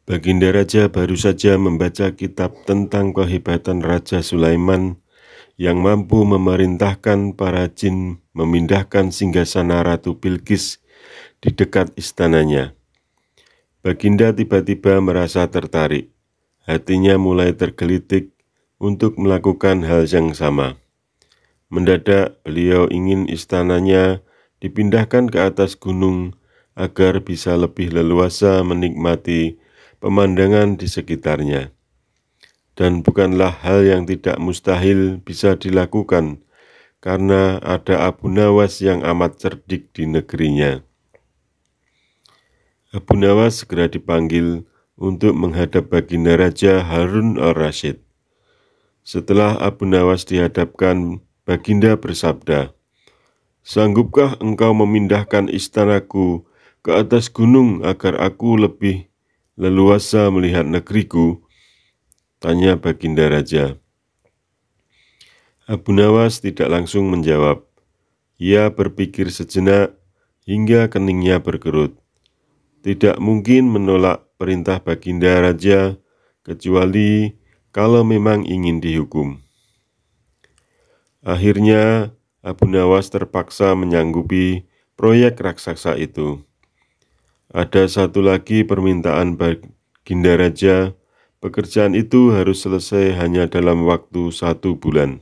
Baginda Raja baru saja membaca kitab tentang kehebatan Raja Sulaiman yang mampu memerintahkan para jin memindahkan singgasana Ratu Bilqis di dekat istananya. Baginda tiba-tiba merasa tertarik. Hatinya mulai tergelitik untuk melakukan hal yang sama. Mendadak beliau ingin istananya dipindahkan ke atas gunung agar bisa lebih leluasa menikmati pemandangan di sekitarnya. Dan bukanlah hal yang tidak mustahil bisa dilakukan, karena ada Abu Nawas yang amat cerdik di negerinya. Abu Nawas segera dipanggil untuk menghadap Baginda Raja Harun al-Rasyid. Setelah Abu Nawas dihadapkan, Baginda bersabda, "Sanggupkah engkau memindahkan istanaku ke atas gunung agar aku lebih leluasa melihat negeriku?" tanya Baginda Raja. Abu Nawas tidak langsung menjawab. Ia berpikir sejenak hingga keningnya berkerut. Tidak mungkin menolak perintah Baginda Raja kecuali kalau memang ingin dihukum. Akhirnya Abu Nawas terpaksa menyanggupi proyek raksasa itu. Ada satu lagi permintaan Baginda Raja. Pekerjaan itu harus selesai hanya dalam waktu 1 bulan.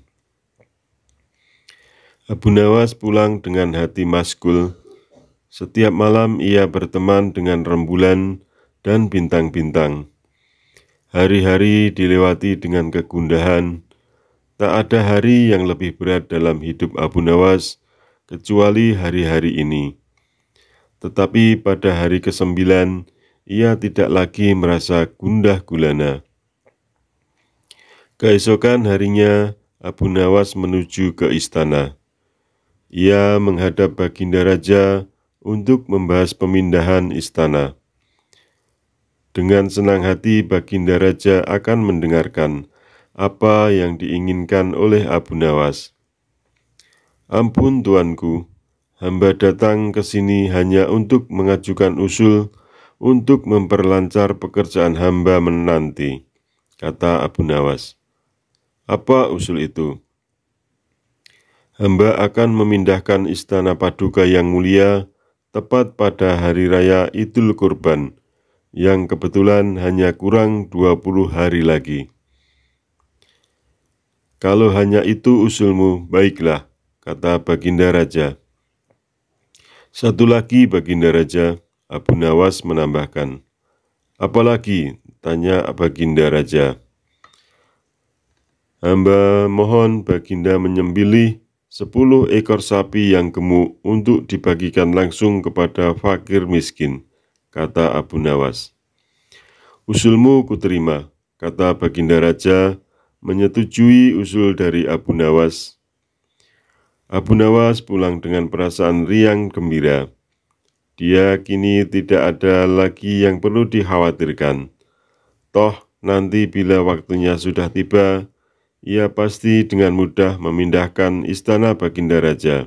Abu Nawas pulang dengan hati maskul. Setiap malam ia berteman dengan rembulan dan bintang-bintang. Hari-hari dilewati dengan kegundahan. Tak ada hari yang lebih berat dalam hidup Abu Nawas kecuali hari-hari ini. Tetapi pada hari ke-9, ia tidak lagi merasa gundah gulana. Keesokan harinya, Abu Nawas menuju ke istana. Ia menghadap Baginda Raja untuk membahas pemindahan istana. Dengan senang hati Baginda Raja akan mendengarkan apa yang diinginkan oleh Abu Nawas. "Ampun tuanku, hamba datang ke sini hanya untuk mengajukan usul untuk memperlancar pekerjaan hamba menanti," kata Abu Nawas. "Apa usul itu?" "Hamba akan memindahkan istana Paduka yang mulia tepat pada hari raya Idul Kurban, yang kebetulan hanya kurang 20 hari lagi." "Kalau hanya itu usulmu, baiklah," kata Baginda Raja. "Satu lagi Baginda Raja," Abu Nawas menambahkan. "Apalagi?" tanya Baginda Raja. "Hamba mohon Baginda menyembelih 10 ekor sapi yang gemuk untuk dibagikan langsung kepada fakir miskin," kata Abu Nawas. "Usulmu kuterima," kata Baginda Raja, menyetujui usul dari Abu Nawas. Abu Nawas pulang dengan perasaan riang gembira. Dia kini tidak ada lagi yang perlu dikhawatirkan. Toh nanti bila waktunya sudah tiba, ia pasti dengan mudah memindahkan istana Baginda Raja.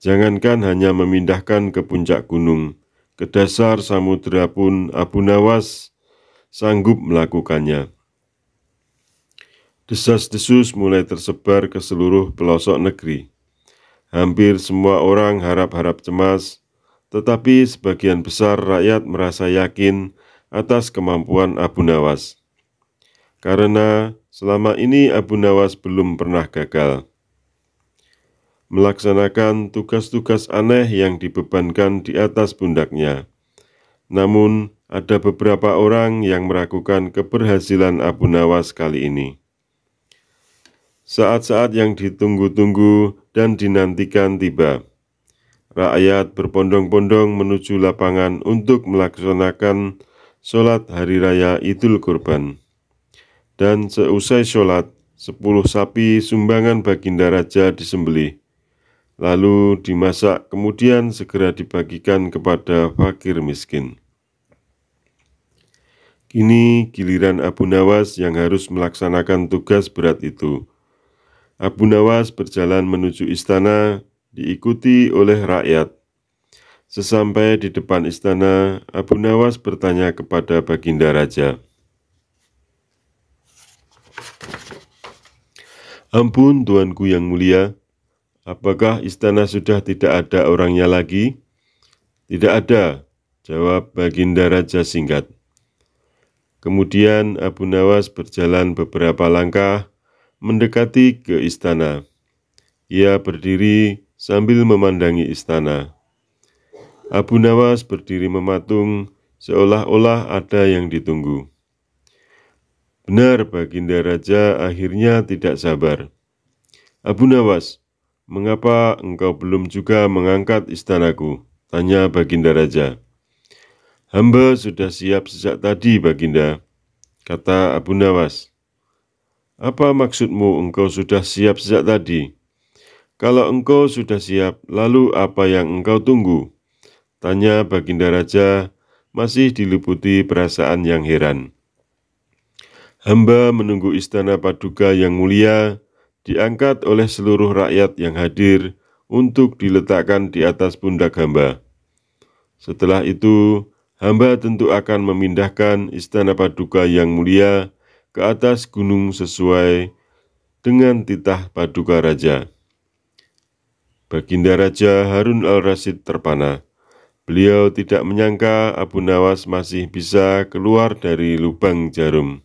Jangankan hanya memindahkan ke puncak gunung, ke dasar samudera pun Abu Nawas sanggup melakukannya. Desas-desus mulai tersebar ke seluruh pelosok negeri. Hampir semua orang harap-harap cemas, tetapi sebagian besar rakyat merasa yakin atas kemampuan Abu Nawas. Karena selama ini Abu Nawas belum pernah gagal melaksanakan tugas-tugas aneh yang dibebankan di atas pundaknya. Namun, ada beberapa orang yang meragukan keberhasilan Abu Nawas kali ini. Saat-saat yang ditunggu-tunggu dan dinantikan tiba. Rakyat berbondong-bondong menuju lapangan untuk melaksanakan sholat hari raya Idul Kurban. Dan seusai sholat, 10 sapi sumbangan Baginda Raja disembelih, lalu dimasak kemudian segera dibagikan kepada fakir miskin. Kini giliran Abu Nawas yang harus melaksanakan tugas berat itu. Abu Nawas berjalan menuju istana diikuti oleh rakyat. Sesampai di depan istana, Abu Nawas bertanya kepada Baginda Raja, "Ampun tuanku yang mulia, apakah istana sudah tidak ada orangnya lagi?" "Tidak ada," jawab Baginda Raja singkat. Kemudian Abu Nawas berjalan beberapa langkah mendekati ke istana. Ia berdiri sambil memandangi istana. Abu Nawas berdiri mematung seolah-olah ada yang ditunggu. Benar, Baginda Raja akhirnya tidak sabar. "Abu Nawas, mengapa engkau belum juga mengangkat istanaku?" tanya Baginda Raja. "Hamba sudah siap sejak tadi, Baginda," kata Abu Nawas. "Apa maksudmu engkau sudah siap sejak tadi? Kalau engkau sudah siap, lalu apa yang engkau tunggu?" tanya Baginda Raja, masih diliputi perasaan yang heran. "Hamba menunggu istana Paduka yang mulia diangkat oleh seluruh rakyat yang hadir untuk diletakkan di atas pundak hamba. Setelah itu, hamba tentu akan memindahkan istana Paduka yang mulia ke atas gunung sesuai dengan titah Paduka Raja." Baginda Raja Harun al-Rasyid terpana. Beliau tidak menyangka Abu Nawas masih bisa keluar dari lubang jarum.